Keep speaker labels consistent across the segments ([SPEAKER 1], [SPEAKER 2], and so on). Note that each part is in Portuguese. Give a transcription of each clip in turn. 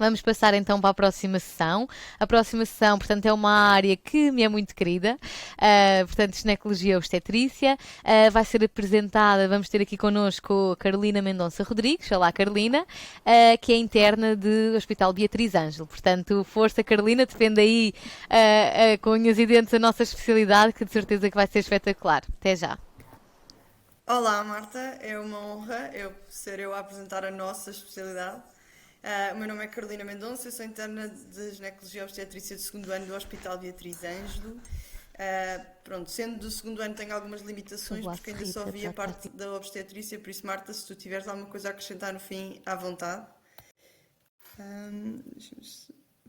[SPEAKER 1] Vamos passar então para a próxima sessão. A próxima sessão, portanto, é uma área que me é muito querida, portanto, ginecologia e obstetrícia. Vai ser apresentada, vamos ter aqui connosco a Carolina Mendonça Rodrigues, olá Carolina, que é interna do Hospital Beatriz Ângelo. Portanto, força Carolina, defende aí com unhas e dentes a nossa especialidade, que de certeza que vai ser espetacular. Até já.
[SPEAKER 2] Olá, Marta. É uma honra ser eu a apresentar a nossa especialidade. O meu nome é Carolina Mendonça, eu sou interna de Ginecologia e Obstetrícia do segundo ano do Hospital Beatriz Ângelo. Pronto, sendo do segundo ano tenho algumas limitações porque
[SPEAKER 1] Fabuloso,
[SPEAKER 2] ainda só
[SPEAKER 1] Rita,
[SPEAKER 2] vi a
[SPEAKER 1] trata.
[SPEAKER 2] parte da obstetrícia, por isso, Marta, se tu tiveres alguma coisa a acrescentar no fim, à vontade.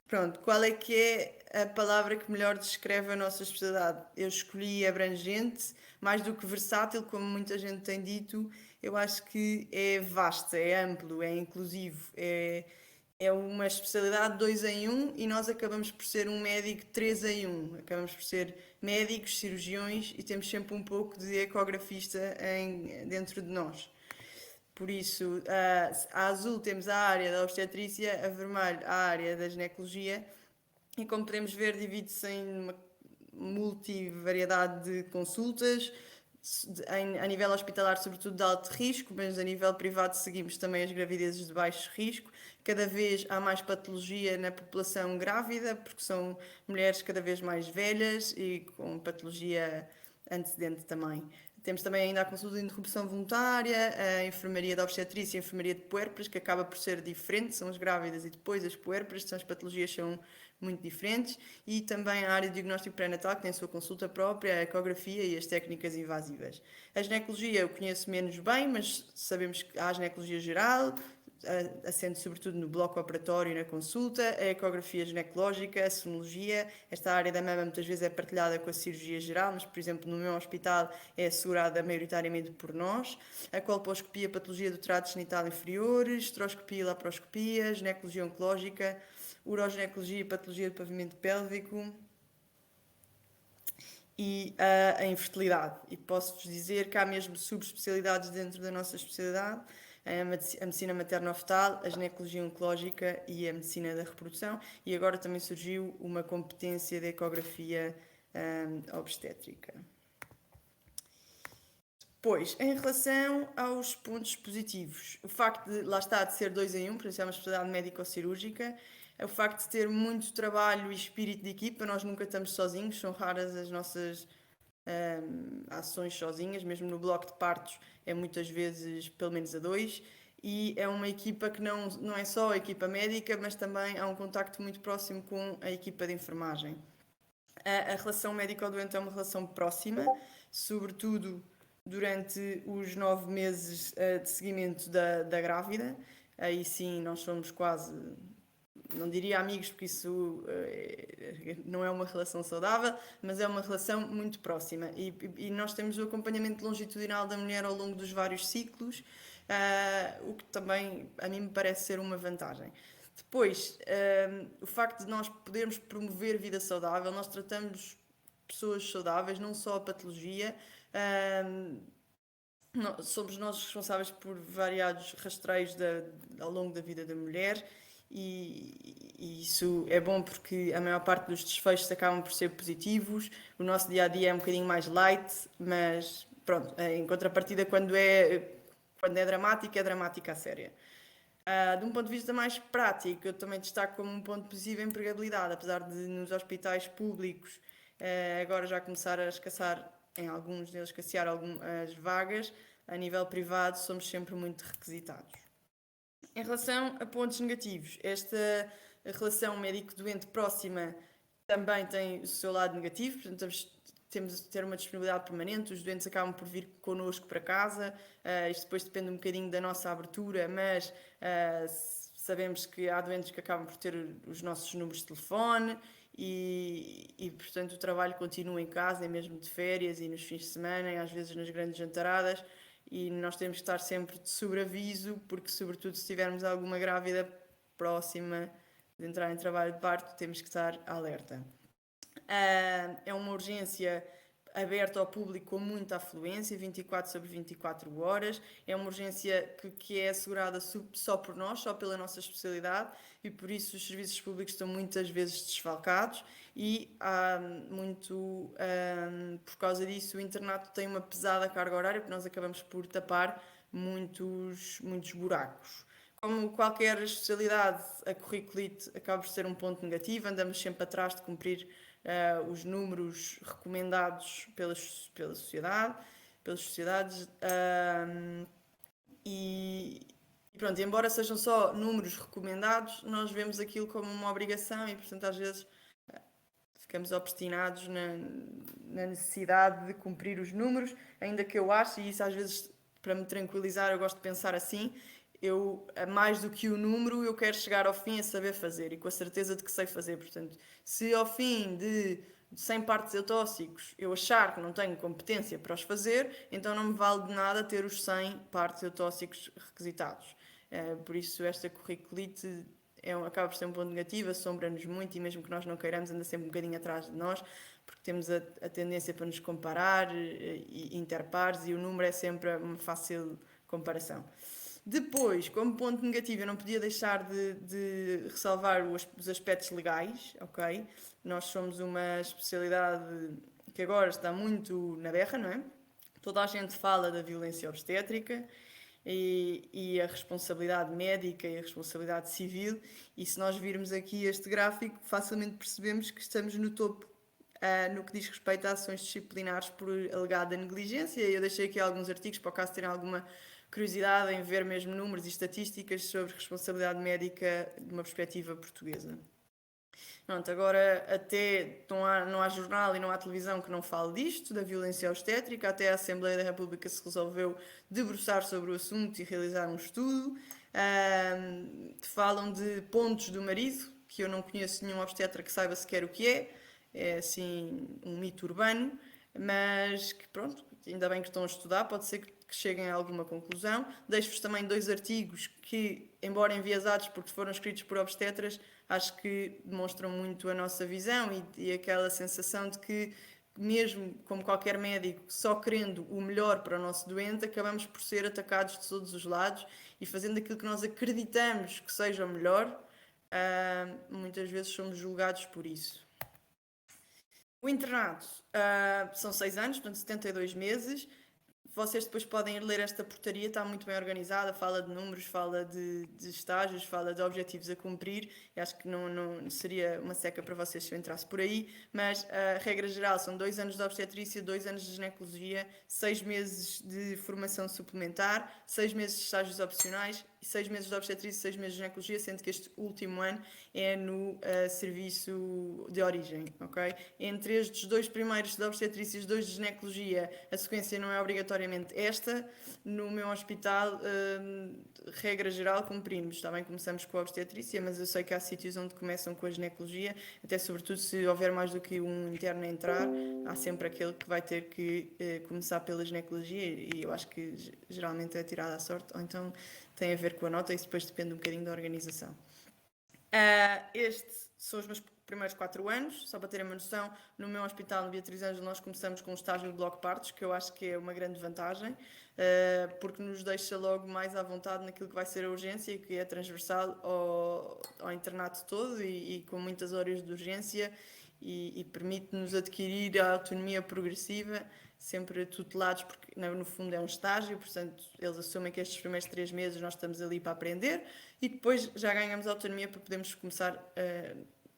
[SPEAKER 2] Pronto, qual é que é a palavra que melhor descreve a nossa especialidade? Eu escolhi abrangente, mais do que versátil, como muita gente tem dito. Eu acho que é vasta, é amplo, é inclusivo, é uma especialidade 2 em um e nós acabamos por ser um médico 3 em um. Acabamos por ser médicos, cirurgiões e temos sempre um pouco de ecografista dentro de nós. Por isso, a azul temos a área da obstetrícia, a vermelho a área da ginecologia e como podemos ver divide-se em uma multivariedade de consultas, a nível hospitalar sobretudo de alto risco, mas a nível privado seguimos também as gravidezes de baixo risco. Cada vez há mais patologia na população grávida, porque são mulheres cada vez mais velhas e com patologia antecedente também. Temos também ainda a consulta de interrupção voluntária, a enfermaria da obstetrícia e a enfermaria de puérperas, que acaba por ser diferente, são as grávidas e depois as puérperas, são as patologias são muito diferentes, e também a área de diagnóstico pré-natal, que tem a sua consulta própria, a ecografia e as técnicas invasivas. A ginecologia eu conheço menos bem, mas sabemos que há a ginecologia geral, assente sobretudo no bloco operatório e na consulta, a ecografia ginecológica, a sonologia. Esta área da mama muitas vezes é partilhada com a cirurgia geral, mas, por exemplo, no meu hospital é assegurada maioritariamente por nós. A colposcopia, patologia do trato genital inferior, esteroscopia e laparoscopia, ginecologia oncológica, uroginecologia e patologia do pavimento pélvico e a infertilidade. E posso-vos dizer que há mesmo subespecialidades dentro da nossa especialidade, a medicina materno-fetal, a ginecologia oncológica e a medicina da reprodução, e agora também surgiu uma competência de ecografia obstétrica. Pois, em relação aos pontos positivos, o facto de, lá está, de ser 2 em 1, por isso é uma especialidade médico-cirúrgica, é o facto de ter muito trabalho e espírito de equipa, nós nunca estamos sozinhos, são raras as nossas ações sozinhas, mesmo no bloco de partos é muitas vezes pelo menos a dois, e é uma equipa que não é só a equipa médica, mas também há um contacto muito próximo com a equipa de enfermagem. A relação médico-doente é uma relação próxima, sobretudo durante os 9 meses de seguimento da grávida. Aí sim, nós somos quase, não diria amigos, porque isso não é uma relação saudável, mas é uma relação muito próxima. E nós temos o acompanhamento longitudinal da mulher ao longo dos vários ciclos, o que também a mim me parece ser uma vantagem. Depois, o facto de nós podermos promover vida saudável, nós tratamos pessoas saudáveis, não só a patologia. Somos nós responsáveis por variados rastreios ao longo da vida da mulher e isso é bom porque a maior parte dos desfechos acabam por ser positivos. O nosso dia a dia é um bocadinho mais light, mas pronto, em contrapartida, quando é dramática a séria. De um ponto de vista mais prático, eu também destaco como um ponto positivo a empregabilidade, apesar de nos hospitais públicos agora já começar a escassar, em alguns deles, escassear algumas vagas, a nível privado somos sempre muito requisitados. Em relação a pontos negativos, esta relação médico-doente próxima também tem o seu lado negativo, portanto, temos de ter uma disponibilidade permanente, os doentes acabam por vir connosco para casa, isto depois depende um bocadinho da nossa abertura, mas sabemos que há doentes que acabam por ter os nossos números de telefone portanto o trabalho continua em casa, mesmo de férias e nos fins de semana, e às vezes nas grandes jantaradas, e nós temos que estar sempre de sobreaviso, porque sobretudo se tivermos alguma grávida próxima de entrar em trabalho de parto, temos que estar alerta. É uma urgência aberto ao público com muita afluência, 24/24 horas. É uma urgência que é assegurada só por nós, só pela nossa especialidade, e por isso os serviços públicos estão muitas vezes desfalcados e há muito, por causa disso, o internato tem uma pesada carga horária, porque nós acabamos por tapar muitos buracos. Como qualquer especialidade, a curriculite acaba por ser um ponto negativo, andamos sempre atrás de cumprir os números recomendados pela sociedade, pelas sociedades, e pronto, embora sejam só números recomendados, nós vemos aquilo como uma obrigação e, portanto, às vezes ficamos obstinados na necessidade de cumprir os números, ainda que eu acho, e isso às vezes, para me tranquilizar, eu gosto de pensar assim, eu, mais do que o número, eu quero chegar ao fim a saber fazer e com a certeza de que sei fazer. Portanto, se ao fim de 100 partos eutóxicos eu achar que não tenho competência para os fazer, então não me vale de nada ter os 100 partos eutóxicos requisitados. Por isso, esta curriculite acaba por ser um ponto negativo, assombra-nos muito e mesmo que nós não queiramos, anda sempre um bocadinho atrás de nós, porque temos a tendência para nos comparar e interpares e o número é sempre uma fácil comparação. Depois, como ponto negativo, eu não podia deixar de ressalvar os aspectos legais, ok? Nós somos uma especialidade que agora está muito na berra, não é? Toda a gente fala da violência obstétrica e a responsabilidade médica e a responsabilidade civil, e se nós virmos aqui este gráfico, facilmente percebemos que estamos no topo no que diz respeito a ações disciplinares por alegada negligência. Eu deixei aqui alguns artigos para o caso terem alguma curiosidade em ver mesmo números e estatísticas sobre responsabilidade médica de uma perspectiva portuguesa. Pronto, agora até não há jornal e não há televisão que não fale disto, da violência obstétrica, até a Assembleia da República se resolveu debruçar sobre o assunto e realizar um estudo. Falam de pontos do marido, que eu não conheço nenhum obstetra que saiba sequer o que é assim um mito urbano, mas que pronto, ainda bem que estão a estudar, pode ser que cheguem a alguma conclusão. Deixo-vos também 2 artigos que, embora enviesados porque foram escritos por obstetras, acho que demonstram muito a nossa visão e aquela sensação de que, mesmo como qualquer médico, só querendo o melhor para o nosso doente, acabamos por ser atacados de todos os lados e fazendo aquilo que nós acreditamos que seja o melhor, muitas vezes somos julgados por isso. O internato são 6 anos, portanto 72 meses. Vocês depois podem ir ler esta portaria, está muito bem organizada, fala de números, fala de estágios, fala de objetivos a cumprir. Eu acho que não seria uma seca para vocês se eu entrasse por aí, mas a regra geral são 2 anos de obstetrícia, 2 anos de ginecologia, 6 meses de formação suplementar, 6 meses de estágios opcionais, 6 meses de obstetrícia e 6 meses de ginecologia, sendo que este último ano é no serviço de origem, ok? Entre estes 2 primeiros de obstetrícia e os 2 de ginecologia, a sequência não é obrigatoriamente esta. No meu hospital, regra geral, cumprimos. Também começamos com a obstetrícia, mas eu sei que há sítios onde começam com a ginecologia, até sobretudo se houver mais do que um interno a entrar, há sempre aquele que vai ter que começar pela ginecologia e eu acho que geralmente é tirado à sorte, ou então tem a ver com a nota, isso depois depende um bocadinho da organização. Estes são os meus primeiros 4 anos, só para terem uma noção. No meu hospital, no Beatriz Ângelo, nós começamos com um estágio de bloco partos, que eu acho que é uma grande vantagem, porque nos deixa logo mais à vontade naquilo que vai ser a urgência, que é transversal ao internato todo e com muitas horas de urgência e permite-nos adquirir a autonomia progressiva, sempre tutelados, porque no fundo é um estágio, portanto eles assumem que estes primeiros 3 meses nós estamos ali para aprender e depois já ganhamos autonomia para podermos começar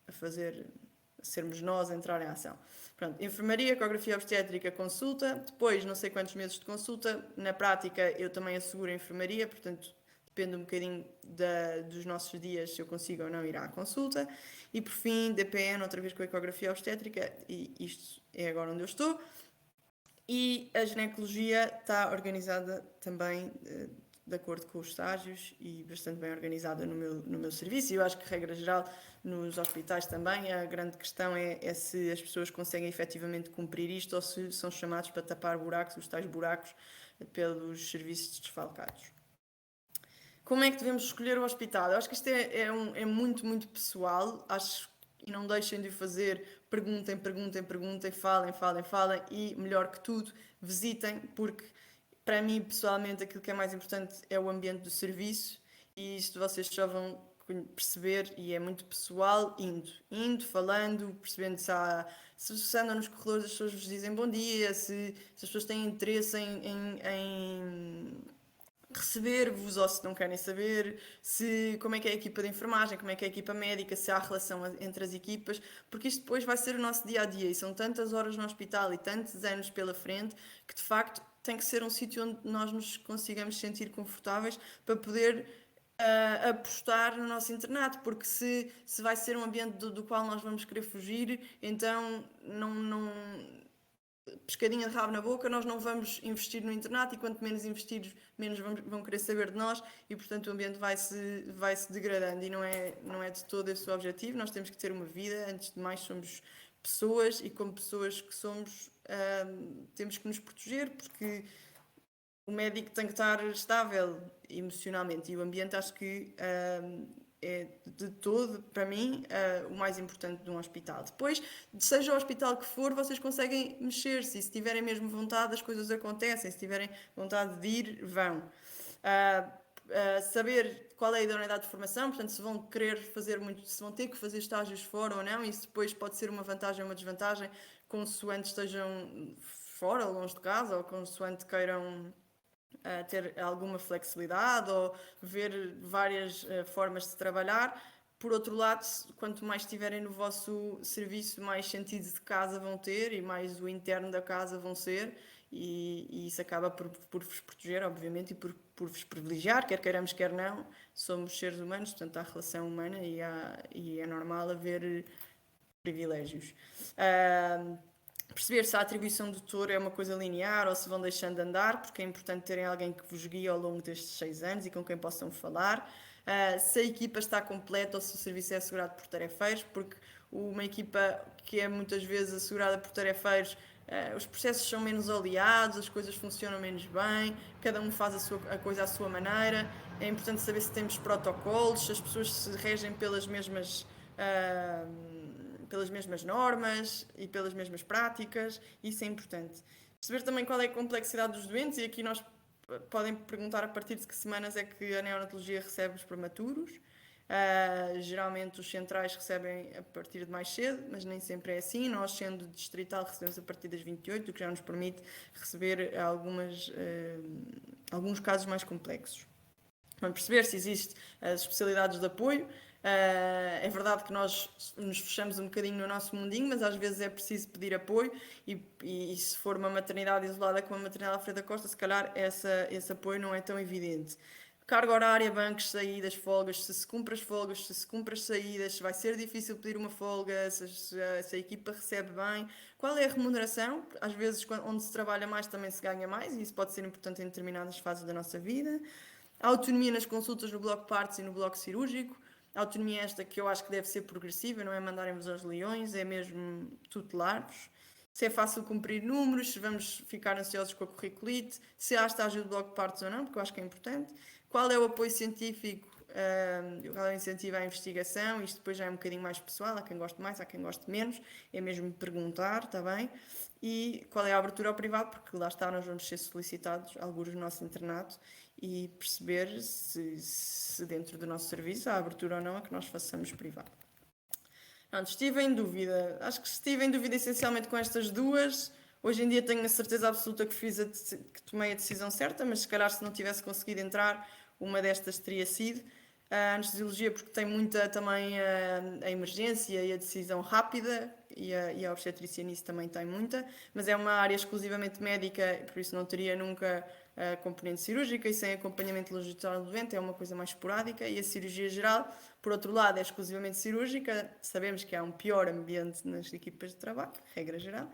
[SPEAKER 2] a fazer, sermos nós a entrar em ação. Pronto, enfermaria, ecografia obstétrica, consulta, depois não sei quantos meses de consulta, na prática eu também asseguro a enfermaria, portanto depende um bocadinho dos nossos dias se eu consigo ou não ir à consulta. E por fim, DPN, outra vez com a ecografia obstétrica, e isto é agora onde eu estou. E a ginecologia está organizada também de acordo com os estágios e bastante bem organizada no meu serviço. E eu acho que, regra geral, nos hospitais também, a grande questão é se as pessoas conseguem efetivamente cumprir isto ou se são chamados para tapar buracos, os tais buracos, pelos serviços desfalcados. Como é que devemos escolher o hospital? Eu acho que isto é muito, muito pessoal. e não deixem de o fazer. Perguntem, perguntem, perguntem, falem, falem, falem e, melhor que tudo, visitem, porque para mim, pessoalmente, aquilo que é mais importante é o ambiente do serviço e isto vocês só vão perceber e é muito pessoal, indo, falando, percebendo se andam nos corredores, as pessoas vos dizem bom dia, se as pessoas têm interesse em receber-vos ou se não querem saber, como é que é a equipa de enfermagem, como é que é a equipa médica, se há relação entre as equipas, porque isto depois vai ser o nosso dia a dia e são tantas horas no hospital e tantos anos pela frente que de facto tem que ser um sítio onde nós nos consigamos sentir confortáveis para poder apostar no nosso internato, porque se vai ser um ambiente do qual nós vamos querer fugir, então não pescadinha de rabo na boca, nós não vamos investir no internato e quanto menos investir, menos vão querer saber de nós e, portanto, o ambiente vai se degradando e não é de todo esse o objetivo. Nós temos que ter uma vida, antes de mais somos pessoas e como pessoas que somos, temos que nos proteger porque o médico tem que estar estável emocionalmente e o ambiente acho que é de todo, para mim, o mais importante de um hospital. Depois, seja o hospital que for, vocês conseguem mexer-se e se tiverem mesmo vontade, as coisas acontecem. Se tiverem vontade de ir, vão. Saber qual é a idoneidade de formação, portanto, se vão querer fazer muito, se vão ter que fazer estágios fora ou não, isso depois pode ser uma vantagem ou uma desvantagem, consoante estejam fora, longe de casa, ou consoante queiram ter alguma flexibilidade ou ver várias formas de trabalhar. Por outro lado, quanto mais estiverem no vosso serviço, mais sentido de casa vão ter e mais o interno da casa vão ser, e isso acaba por vos proteger, obviamente, e por vos privilegiar, quer queiramos, quer não. Somos seres humanos, portanto, há relação humana e é normal haver privilégios. Perceber se a atribuição do tutor é uma coisa linear ou se vão deixando de andar, porque é importante terem alguém que vos guie ao longo destes 6 anos e com quem possam falar. Se a equipa está completa ou se o serviço é assegurado por tarefeiros, porque uma equipa que é muitas vezes assegurada por tarefeiros, os processos são menos oleados, as coisas funcionam menos bem, cada um faz a coisa à sua maneira. É importante saber se temos protocolos, se as pessoas se regem pelas mesmas normas e pelas mesmas práticas, isso é importante. Perceber também qual é a complexidade dos doentes, e aqui nós podem perguntar a partir de que semanas é que a neonatologia recebe os prematuros. Geralmente os centrais recebem a partir de mais cedo, mas nem sempre é assim. Nós, sendo distrital, recebemos a partir das 28, o que já nos permite receber alguns casos mais complexos. Vamos perceber se existem as especialidades de apoio. É verdade que nós nos fechamos um bocadinho no nosso mundinho, mas às vezes é preciso pedir apoio e se for uma maternidade isolada como a maternidade Alfredo da Costa, se calhar esse apoio não é tão evidente. Carga horária, bancos, saídas, folgas, se cumpre as folgas, se cumpre as saídas, se vai ser difícil pedir uma folga, se a equipa recebe bem, qual é a remuneração? Às vezes, onde se trabalha mais, também se ganha mais, e isso pode ser importante em determinadas fases da nossa vida. A autonomia nas consultas no bloco partos e no bloco cirúrgico. A autonomia esta que eu acho que deve ser progressiva, não é mandarem-vos aos leões, é mesmo tutelar-vos. Se é fácil cumprir números, se vamos ficar ansiosos com a curriculite, se há estágio de bloco partos ou não, porque eu acho que é importante. Qual é o apoio científico, qual é o incentivo à investigação? Isto depois já é um bocadinho mais pessoal, há quem goste mais, há quem goste menos, é mesmo perguntar, está bem? E qual é a abertura ao privado, porque lá está, nós vamos ser solicitados, alguns no nosso internato, e perceber se dentro do nosso serviço há abertura ou não a que nós façamos privado. Pronto, estive em dúvida. Acho que estive em dúvida essencialmente com estas duas. Hoje em dia tenho a certeza absoluta que tomei a decisão certa, mas se calhar se não tivesse conseguido entrar, uma destas teria sido. A anestesiologia, porque tem muita também a emergência e a decisão rápida, e a obstetrícia nisso também tem muita, mas é uma área exclusivamente médica, por isso não teria nunca a componente cirúrgica, e sem acompanhamento longitudinal do doente é uma coisa mais esporádica. E a cirurgia geral, por outro lado, é exclusivamente cirúrgica. Sabemos que há um pior ambiente nas equipas de trabalho, regra geral.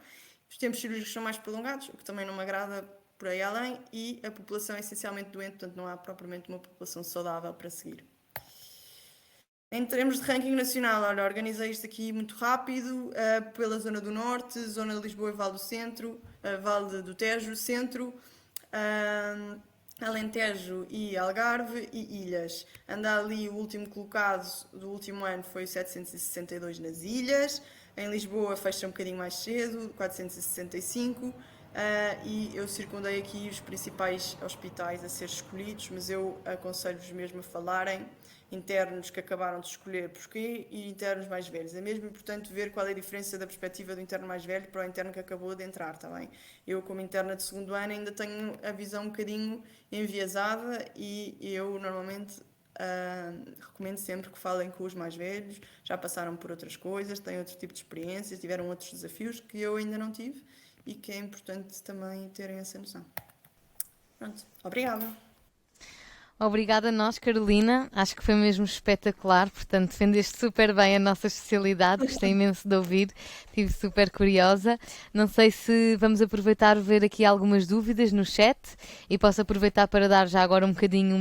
[SPEAKER 2] Os tempos cirúrgicos são mais prolongados, o que também não me agrada por aí além, e a população é essencialmente doente, portanto não há propriamente uma população saudável para seguir. Em termos de ranking nacional, olha, organizei isto aqui muito rápido, pela zona do Norte, zona de Lisboa e Vale do Centro, Vale do Tejo, Centro. Alentejo e Algarve e ilhas. Anda ali o último colocado do último ano foi 762 nas ilhas. Em Lisboa fecha um bocadinho mais cedo, 465. E eu circundei aqui os principais hospitais a ser escolhidos, mas eu aconselho-vos mesmo a falarem internos que acabaram de escolher porquê e internos mais velhos. É mesmo importante ver qual é a diferença da perspectiva do interno mais velho para o interno que acabou de entrar, está bem? Eu, como interna de segundo ano, ainda tenho a visão um bocadinho enviesada e eu normalmente recomendo sempre que falem com os mais velhos, já passaram por outras coisas, têm outro tipo de experiências, tiveram outros desafios que eu ainda não tive e que é importante também terem essa noção. Pronto, obrigada.
[SPEAKER 1] Obrigada a nós, Carolina. Acho que foi mesmo espetacular. Portanto, defendeste super bem a nossa especialidade. Gostei imenso de ouvir. Estive super curiosa. Não sei se vamos aproveitar ver aqui algumas dúvidas no chat e posso aproveitar para dar já agora um bocadinho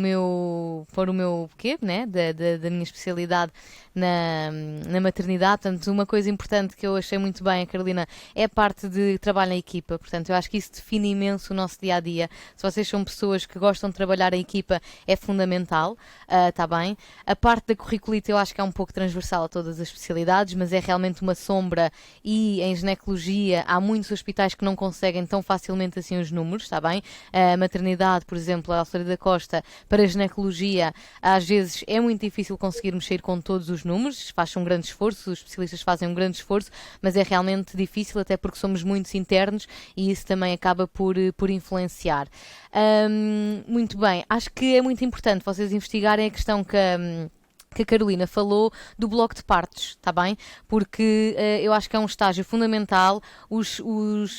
[SPEAKER 1] pôr o meu quê, né? Da minha especialidade na maternidade. Portanto, uma coisa importante que eu achei muito bem, a Carolina, é a parte de trabalho em equipa. Portanto, eu acho que isso define imenso o nosso dia a dia. Se vocês são pessoas que gostam de trabalhar em equipa, é fundamental, tá bem? A parte da curriculita eu acho que é um pouco transversal a todas as especialidades, mas é realmente uma sombra e em ginecologia há muitos hospitais que não conseguem tão facilmente assim os números, está bem? A maternidade, por exemplo, a Alçaria da Costa, para a ginecologia, às vezes é muito difícil conseguir mexer com todos os números, faz um grande esforço, os especialistas fazem um grande esforço, mas é realmente difícil, até porque somos muitos internos e isso também acaba por influenciar. Muito bem, acho que é muito importante vocês investigarem a questão que a Carolina falou do bloco de partos, está bem? Porque eu acho que é um estágio fundamental. Os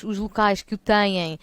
[SPEAKER 1] locais que o têm,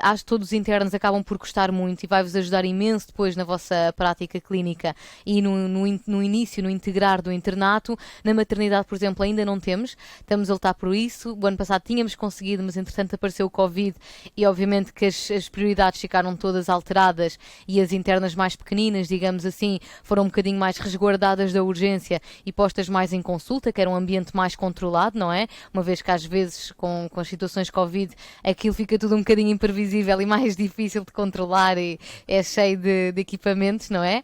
[SPEAKER 1] acho que todos os internos acabam por gostar muito e vai-vos ajudar imenso depois na vossa prática clínica e no início, no integrar do internato. Na maternidade, por exemplo, ainda não temos, estamos a lutar por isso. O ano passado tínhamos conseguido, mas entretanto apareceu o Covid e obviamente que as prioridades ficaram todas alteradas e as internas mais pequeninas, digamos assim, foram um bocadinho mais resguardadas da urgência e postas mais em consulta, que era um ambiente mais controlado, não é? Uma vez que às vezes com as situações Covid aquilo fica tudo um bocadinho imprevisível e mais difícil de controlar e é cheio de equipamentos, não é?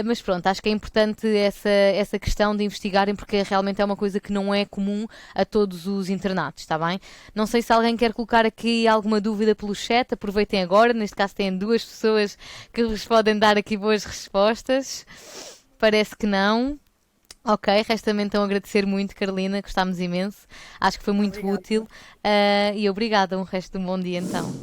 [SPEAKER 1] Mas pronto, acho que é importante essa questão de investigarem porque realmente é uma coisa que não é comum a todos os internatos, está bem? Não sei se alguém quer colocar aqui alguma dúvida pelo chat, aproveitem agora, neste caso têm duas pessoas que vos podem dar aqui boas respostas. Parece que não. Ok, resta-me então agradecer muito, Carolina, gostámos imenso. Acho que foi muito
[SPEAKER 2] Obrigada.
[SPEAKER 1] útil. E obrigada. Um resto de um bom dia então.